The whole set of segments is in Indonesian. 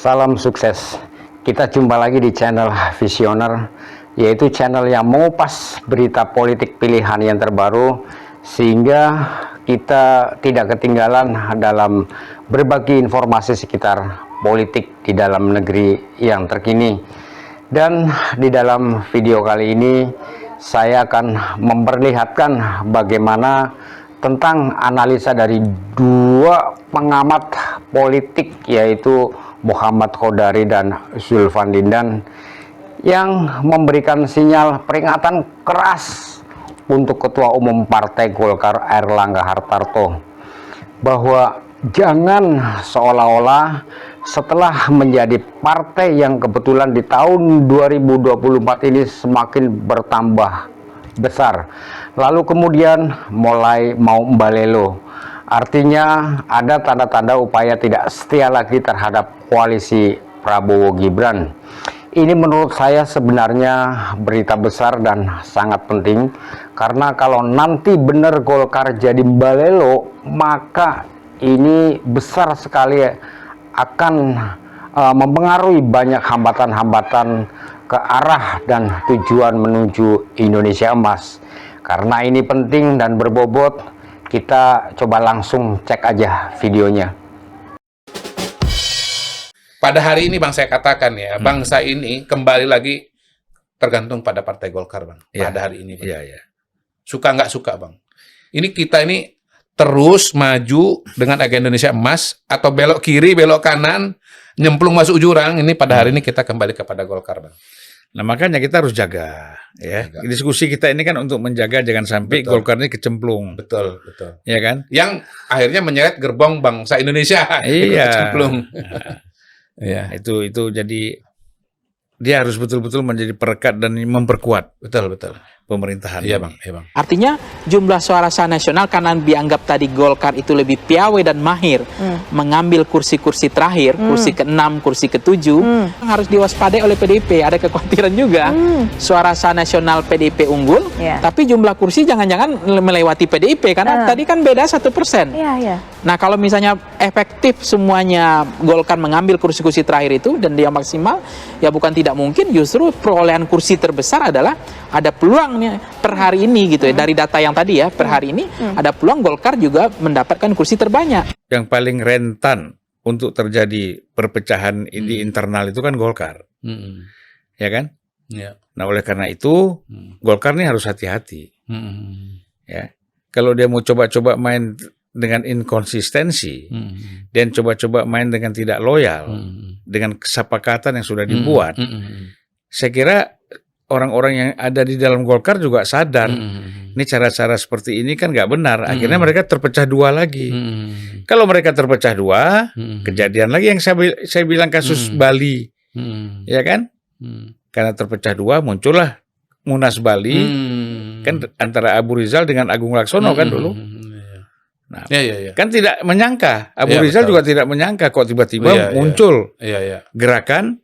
Salam sukses. Kita jumpa lagi di channel Visioner, yaitu channel yang mengupas berita politik pilihan yang terbaru sehingga kita tidak ketinggalan dalam berbagi informasi sekitar politik di dalam negeri yang terkini. Dan di dalam video kali ini saya akan memperlihatkan bagaimana tentang analisa dari dua pengamat politik, yaitu Muhammad Khoddary dan Zulfan Lindan, yang memberikan sinyal peringatan keras untuk Ketua Umum Partai Golkar Airlangga Hartarto bahwa jangan seolah-olah setelah menjadi partai yang kebetulan di tahun 2024 ini semakin bertambah besar, lalu kemudian mulai mau mbalelo. Artinya ada tanda-tanda upaya tidak setia lagi terhadap koalisi Prabowo Gibran. Ini menurut saya sebenarnya berita besar dan sangat penting, karena kalau nanti benar Golkar jadi mbalelo, maka ini besar sekali akan mempengaruhi banyak hambatan-hambatan ke arah dan tujuan menuju Indonesia Emas. Karena ini penting dan berbobot, kita coba langsung cek aja videonya. Pada hari ini Bang, saya katakan ya, bangsa ini kembali lagi tergantung pada Partai Golkar, Bang. Ya. Pada hari ini, Bang. Iya, iya. Suka nggak suka, Bang. Kita ini terus maju dengan agenda Indonesia Emas, atau belok kiri, belok kanan, nyemplung masuk jurang. Ini pada hari ini kita kembali kepada Golkar, Bang. Nah, makanya kita harus jaga, ya. Diskusi kita ini kan untuk menjaga jangan sampai Golkar ini kecemplung. Betul, betul. Ya kan? Yang akhirnya menyeret gerbong bangsa Indonesia. Iya. Kecemplung. Ya, itu jadi dia harus betul-betul menjadi perekat dan memperkuat Betul. pemerintahan. Iya, ini. Bang. Iya, Bang. Artinya jumlah suara sah nasional, karena dianggap tadi Golkar itu lebih piawai dan mahir mengambil kursi-kursi terakhir, kursi ke-6, kursi ke-7, harus diwaspadai oleh PDIP. Ada kekhawatiran juga suara sah nasional PDIP unggul, tapi jumlah kursi jangan-jangan melewati PDIP, karena tadi kan beda 1%. Nah, kalau misalnya efektif semuanya Golkar mengambil kursi-kursi terakhir itu dan dia maksimal, ya bukan tidak mungkin justru perolehan kursi terbesar adalah ada peluangnya per hari ini gitu ya, dari data yang tadi ya, per hari ini ada peluang Golkar juga mendapatkan kursi terbanyak. Yang paling rentan untuk terjadi perpecahan di internal itu kan Golkar. Ya kan? Iya. Nah, oleh karena itu Golkar ini harus hati-hati. Ya. Kalau dia mau coba-coba main dengan inkonsistensi dan coba-coba main dengan tidak loyal dengan kesepakatan yang sudah dibuat, saya kira orang-orang yang ada di dalam Golkar juga sadar ini cara-cara seperti ini kan nggak benar. Akhirnya mereka terpecah dua lagi. Kalau mereka terpecah dua, kejadian lagi yang saya bilang kasus Bali, ya kan? Karena terpecah dua muncullah Munas Bali, kan antara Abu Rizal dengan Agung Laksono kan dulu. Nah, kan tidak menyangka, Abu Rizal juga tidak menyangka kok tiba-tiba muncul gerakan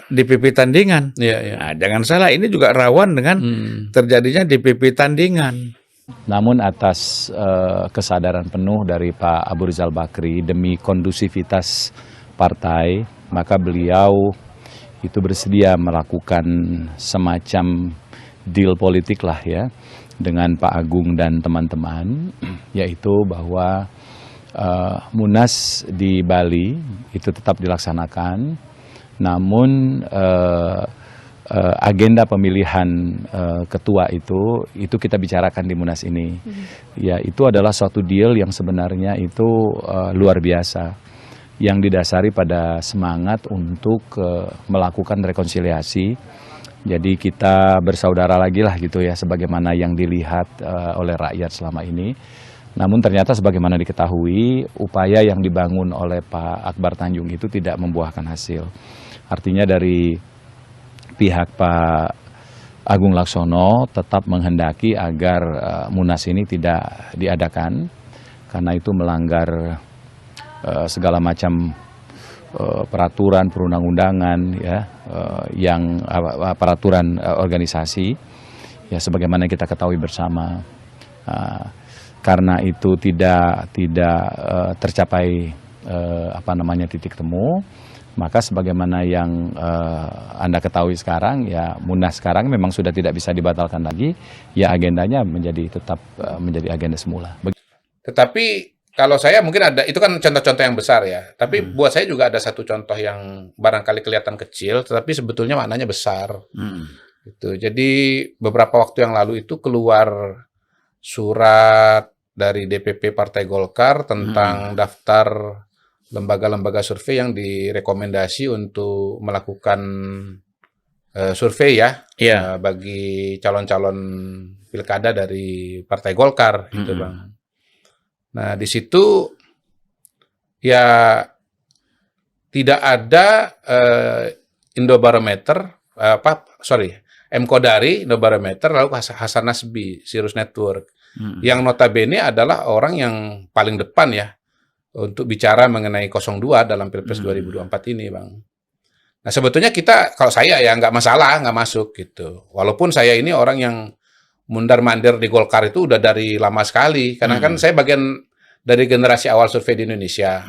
DPP tandingan. Nah, jangan salah, ini juga rawan dengan terjadinya DPP tandingan. Namun atas kesadaran penuh dari Pak Abu Rizal Bakri demi kondusivitas partai, maka beliau itu bersedia melakukan semacam deal politik lah ya dengan Pak Agung dan teman-teman, yaitu bahwa Munas di Bali itu tetap dilaksanakan. Namun agenda pemilihan ketua itu kita bicarakan di Munas ini. Ya, itu adalah suatu deal yang sebenarnya itu luar biasa, yang didasari pada semangat untuk melakukan rekonsiliasi. Jadi kita bersaudara lagi lah gitu ya, sebagaimana yang dilihat oleh rakyat selama ini. Namun ternyata sebagaimana diketahui, upaya yang dibangun oleh Pak Akbar Tanjung itu tidak membuahkan hasil. Artinya dari pihak Pak Agung Laksono tetap menghendaki agar Munas ini tidak diadakan, karena itu melanggar segala macam peraturan perundang-undangan ya, yang peraturan organisasi ya, sebagaimana kita ketahui bersama. Karena itu tidak tercapai titik temu. Maka sebagaimana yang Anda ketahui sekarang, ya Munas sekarang memang sudah tidak bisa dibatalkan lagi, ya agendanya tetap menjadi agenda semula. Tetapi kalau saya mungkin ada, itu kan contoh-contoh yang besar ya. Tapi buat saya juga ada satu contoh yang barangkali kelihatan kecil, tetapi sebetulnya maknanya besar. Gitu. Jadi beberapa waktu yang lalu itu keluar surat dari DPP Partai Golkar tentang daftar lembaga-lembaga survei yang direkomendasi untuk melakukan survei ya, bagi calon-calon pilkada dari Partai Golkar, gitu Bang. Nah di situ ya tidak ada Indobarometer, M-Kodari, Indobarometer, lalu Hasan Nasbi, Sirus Network, yang notabene adalah orang yang paling depan ya untuk bicara mengenai 02 dalam Pilpres 2024 ini, Bang. Nah, sebetulnya kalau saya ya nggak masalah, nggak masuk gitu. Walaupun saya ini orang yang mundar-mandir di Golkar itu udah dari lama sekali, karena kan saya bagian dari generasi awal survei di Indonesia,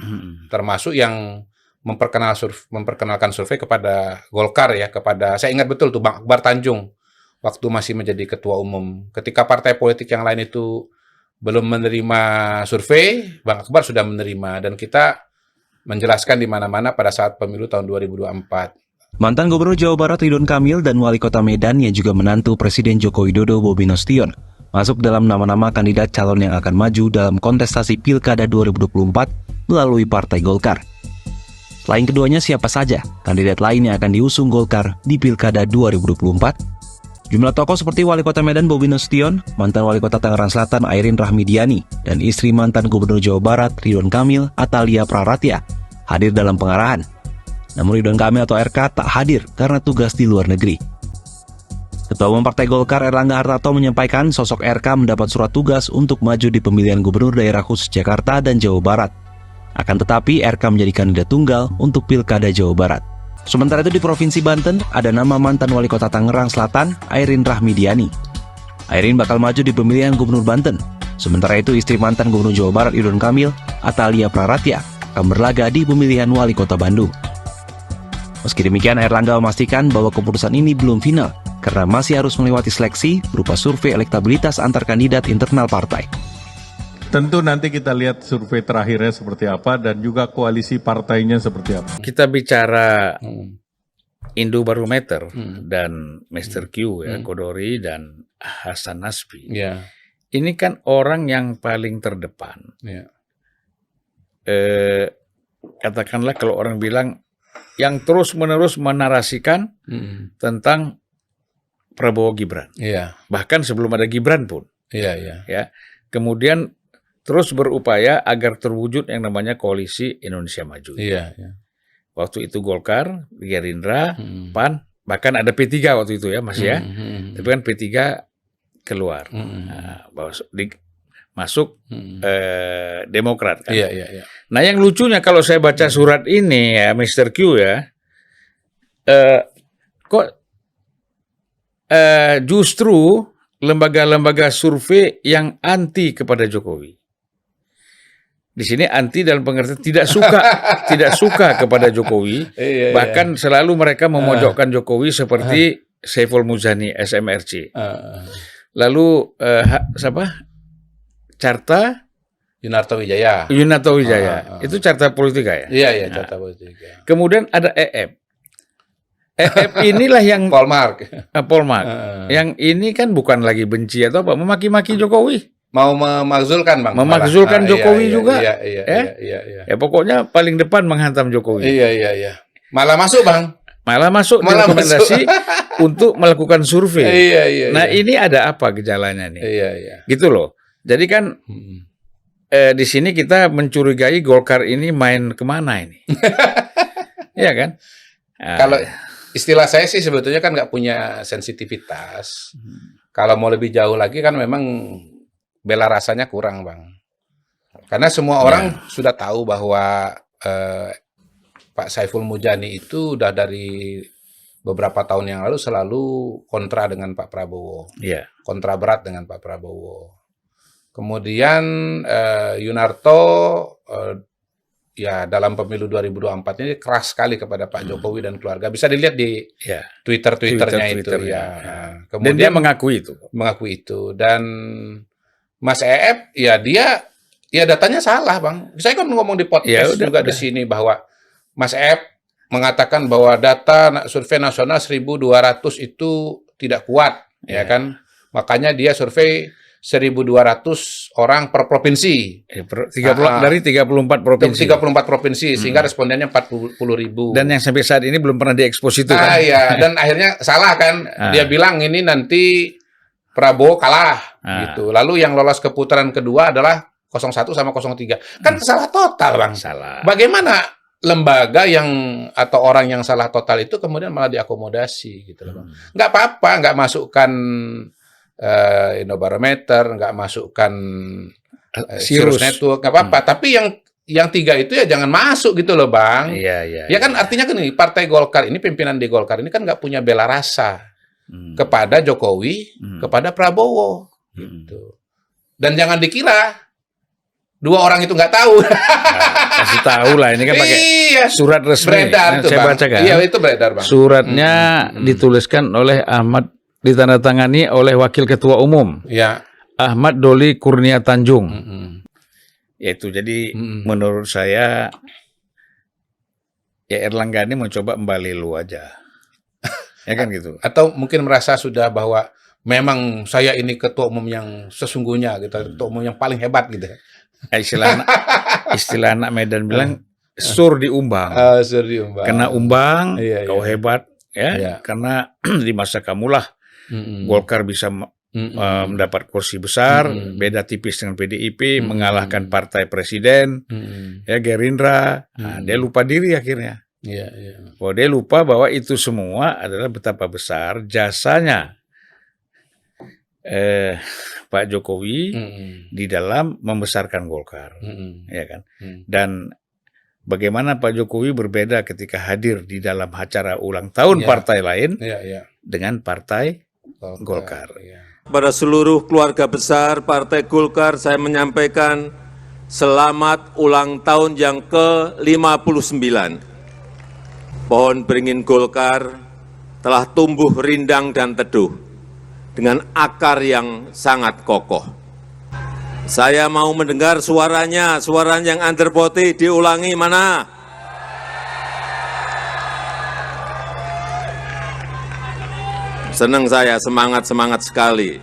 termasuk yang memperkenalkan survei kepada Golkar ya, saya ingat betul tuh Bang Akbar Tanjung, waktu masih menjadi ketua umum. Ketika partai politik yang lain itu belum menerima survei, Bang Akbar sudah menerima, dan kita menjelaskan di mana-mana pada saat pemilu tahun 2024. Mantan Gubernur Jawa Barat Ridwan Kamil dan Wali Kota Medan yang juga menantu Presiden Joko Widodo Bobi Nasution masuk dalam nama-nama kandidat calon yang akan maju dalam kontestasi Pilkada 2024 melalui Partai Golkar. Selain keduanya, siapa saja kandidat lain yang akan diusung Golkar di Pilkada 2024? Jumlah tokoh seperti Wali Kota Medan Bobi Nasution, mantan Wali Kota Tangerang Selatan Airin Rahmidiani, dan istri mantan Gubernur Jawa Barat Ridwan Kamil Atalia Praratia hadir dalam pengarahan. Namun Ridwan Kamil atau RK tak hadir karena tugas di luar negeri. Ketua Umum Partai Golkar Erlangga Hartarto menyampaikan sosok RK mendapat surat tugas untuk maju di pemilihan Gubernur Daerah Khusus Jakarta dan Jawa Barat. Akan tetapi RK menjadi kandidat tunggal untuk Pilkada Jawa Barat. Sementara itu di Provinsi Banten, ada nama mantan Wali Kota Tangerang Selatan, Airin Rahmidiani. Airin bakal maju di pemilihan Gubernur Banten. Sementara itu istri mantan Gubernur Jawa Barat Ridwan Kamil, Atalia Praratia, akan berlaga di pemilihan Wali Kota Bandung. Meski demikian, Erlangga memastikan bahwa keputusan ini belum final, karena masih harus melewati seleksi berupa survei elektabilitas antar kandidat internal partai. Tentu nanti kita lihat survei terakhirnya seperti apa dan juga koalisi partainya seperti apa. Kita bicara Indobarometer dan Mr. Q ya, Kodori dan Hasan Nasbi. Ini kan orang yang paling terdepan. Katakanlah kalau orang bilang yang terus-menerus menarasikan tentang Prabowo Gibran. Bahkan sebelum ada Gibran pun. Ya. Kemudian terus berupaya agar terwujud yang namanya koalisi Indonesia Maju. Waktu itu Golkar, Gerindra, PAN, bahkan ada P3 waktu itu ya Mas ya. Tapi kan P3 keluar. Nah, masuk Demokrat kan. Nah yang lucunya kalau saya baca surat ini ya Mr. Q ya, kok justru lembaga-lembaga survei yang anti kepada Jokowi. Di sini anti dalam pengertian tidak suka kepada Jokowi, bahkan selalu mereka memojokkan Jokowi seperti Saiful Muzani SMRC. Lalu siapa? Carta Yunarto Wijaya. Itu Carta Politika ya? Iya, Carta Politika. Kemudian ada EF. EF inilah yang Polmark. Yang ini kan bukan lagi benci atau apa, memaki-maki Jokowi. Mau memakzulkan Bang. Memakzulkan Jokowi juga. Iya. Ya pokoknya paling depan menghantam Jokowi. Iya. Malah masuk Bang. Malah masuk rekomendasi untuk melakukan survei. Nah ini ada apa gejalanya nih? Iya. Gitu loh. Jadi kan di sini kita mencurigai Golkar ini main kemana ini? Iya kan? Kalau istilah saya sih sebetulnya kan nggak punya sensitivitas. Kalau mau lebih jauh lagi kan memang bela rasanya kurang Bang. Karena semua orang sudah tahu bahwa Pak Saiful Mujani itu udah dari beberapa tahun yang lalu selalu kontra dengan Pak Prabowo. Kontra berat dengan Pak Prabowo. Kemudian Yunarto ya dalam pemilu 2024 ini keras sekali kepada Pak Jokowi dan keluarga. Bisa dilihat di Ya. Twitternya itu Twitternya, ya. ya. Dan Kemudian dia mengakui itu. dan Mas Eep ya dia ya datanya salah, Bang. Saya kan ngomong di podcast Ya, udah, juga di sini bahwa Mas Eep mengatakan bahwa data survei nasional 1.200 itu tidak kuat, ya kan? Makanya dia survei 1.200 orang per provinsi. 30, dari 34 provinsi. 34 provinsi, sehingga respondennya 40.000. Dan yang sampai saat ini belum pernah diekspos itu kan. Iya, dan akhirnya salah kan. Dia bilang ini nanti Prabowo kalah gitu. Lalu yang lolos ke putaran kedua adalah 01 sama 03. Kan salah total, Bang. Salah. Bagaimana lembaga yang atau orang yang salah total itu kemudian malah diakomodasi gitu loh, Bang. Nggak apa-apa, nggak masukkan Indobarometer, nggak masukkan Sirus Network, nggak apa-apa. Tapi yang tiga itu ya jangan masuk gitu loh, Bang. Iya. Ya kan artinya kan ini Partai Golkar ini, pimpinan di Golkar ini kan nggak punya bela rasa kepada Jokowi, kepada Prabowo gitu. Dan jangan dikira dua orang itu nggak tahu. Kasih tahu lah, ini kan pakai surat resmi. Beredar tuh, saya Bang. bacakan. Iya, itu beredar, Bang. Suratnya dituliskan oleh Ahmad, ditandatangani oleh Wakil Ketua Umum Ya. Ahmad Doli Kurnia Tanjung. Yaitu jadi menurut saya ya Erlangga ini mencoba membalilu aja. Ya kan gitu. Atau mungkin merasa sudah bahwa memang saya ini ketua umum yang sesungguhnya gitu, ketua umum yang paling hebat gitu. Istilah anak Medan bilang sur diumbang. Serius, Bang. Kena umbang, Iya, kau iya. hebat ya. Iya. Karena di masa kamulah Golkar bisa mendapat kursi besar, beda tipis dengan PDIP, mengalahkan partai presiden, ya Gerindra. Nah, dia lupa diri akhirnya. Iya. Bahwa dia lupa bahwa itu semua adalah betapa besar jasanya Pak Jokowi di dalam membesarkan Golkar, ya kan? Dan bagaimana Pak Jokowi berbeda ketika hadir di dalam acara ulang tahun partai lain dengan partai Golkar. Pada seluruh keluarga besar Partai Golkar, saya menyampaikan selamat ulang tahun yang ke-59. Pohon beringin Golkar telah tumbuh rindang dan teduh dengan akar yang sangat kokoh. Saya mau mendengar suaranya yang underbody diulangi mana? Senang saya, semangat sekali.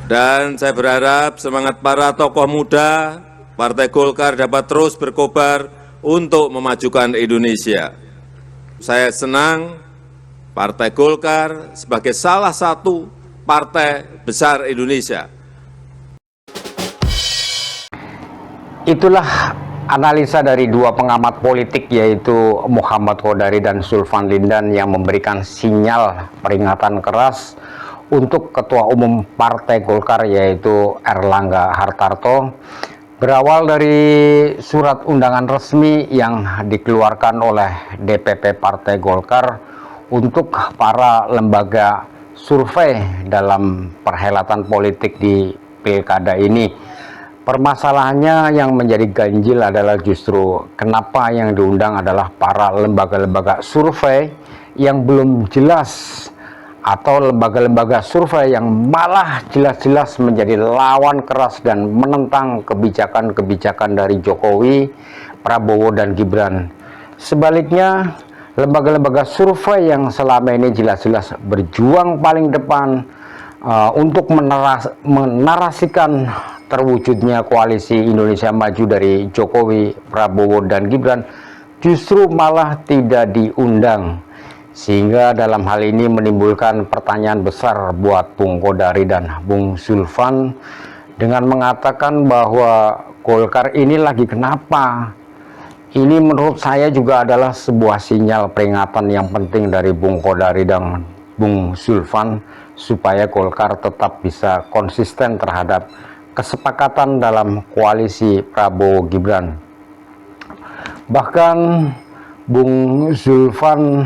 Dan saya berharap semangat para tokoh muda Partai Golkar dapat terus berkobar untuk memajukan Indonesia. Saya senang Partai Golkar sebagai salah satu partai besar Indonesia. Itulah analisa dari dua pengamat politik, yaitu Muhammad Kodari dan Sulvan Lindan, yang memberikan sinyal peringatan keras untuk Ketua Umum Partai Golkar, yaitu Erlangga Hartarto. Berawal dari surat undangan resmi yang dikeluarkan oleh DPP Partai Golkar untuk para lembaga survei dalam perhelatan politik di pilkada ini. Permasalahannya yang menjadi ganjil adalah justru kenapa yang diundang adalah para lembaga-lembaga survei yang belum jelas, atau lembaga-lembaga survei yang malah jelas-jelas menjadi lawan keras dan menentang kebijakan-kebijakan dari Jokowi, Prabowo, dan Gibran. Sebaliknya, lembaga-lembaga survei yang selama ini jelas-jelas berjuang paling depan untuk menarasikan terwujudnya koalisi Indonesia Maju dari Jokowi, Prabowo, dan Gibran, justru malah tidak diundang. Sehingga dalam hal ini menimbulkan pertanyaan besar buat Bung Kodari dan Bung Sulvan dengan mengatakan bahwa Golkar ini lagi kenapa. Ini menurut saya juga adalah sebuah sinyal peringatan yang penting dari Bung Kodari dan Bung Sulvan supaya Golkar tetap bisa konsisten terhadap kesepakatan dalam koalisi Prabowo Gibran. Bahkan Bung Sulvan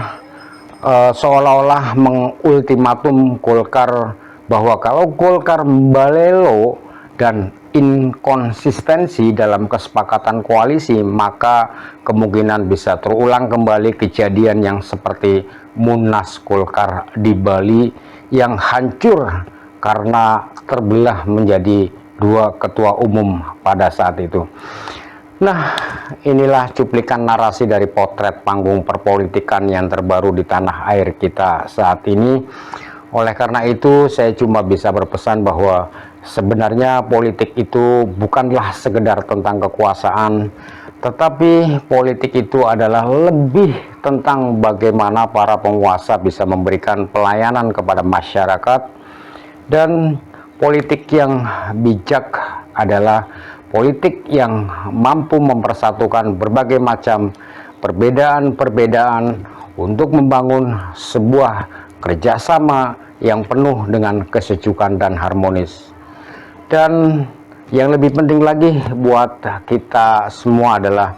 seolah-olah mengultimatum Golkar bahwa kalau Golkar balelo dan inkonsistensi dalam kesepakatan koalisi, maka kemungkinan bisa terulang kembali kejadian yang seperti Munas Golkar di Bali yang hancur karena terbelah menjadi dua ketua umum pada saat itu. Nah, inilah cuplikan narasi dari potret panggung perpolitikan yang terbaru di tanah air kita saat ini. Oleh karena itu, saya cuma bisa berpesan bahwa sebenarnya politik itu bukanlah sekedar tentang kekuasaan, tetapi politik itu adalah lebih tentang bagaimana para penguasa bisa memberikan pelayanan kepada masyarakat, dan politik yang bijak adalah politik yang mampu mempersatukan berbagai macam perbedaan-perbedaan untuk membangun sebuah kerjasama yang penuh dengan kesejukan dan harmonis. Dan yang lebih penting lagi buat kita semua adalah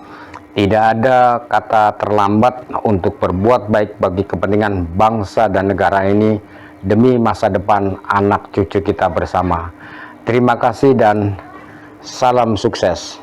tidak ada kata terlambat untuk berbuat baik bagi kepentingan bangsa dan negara ini demi masa depan anak cucu kita bersama. Terima kasih dan salam sukses.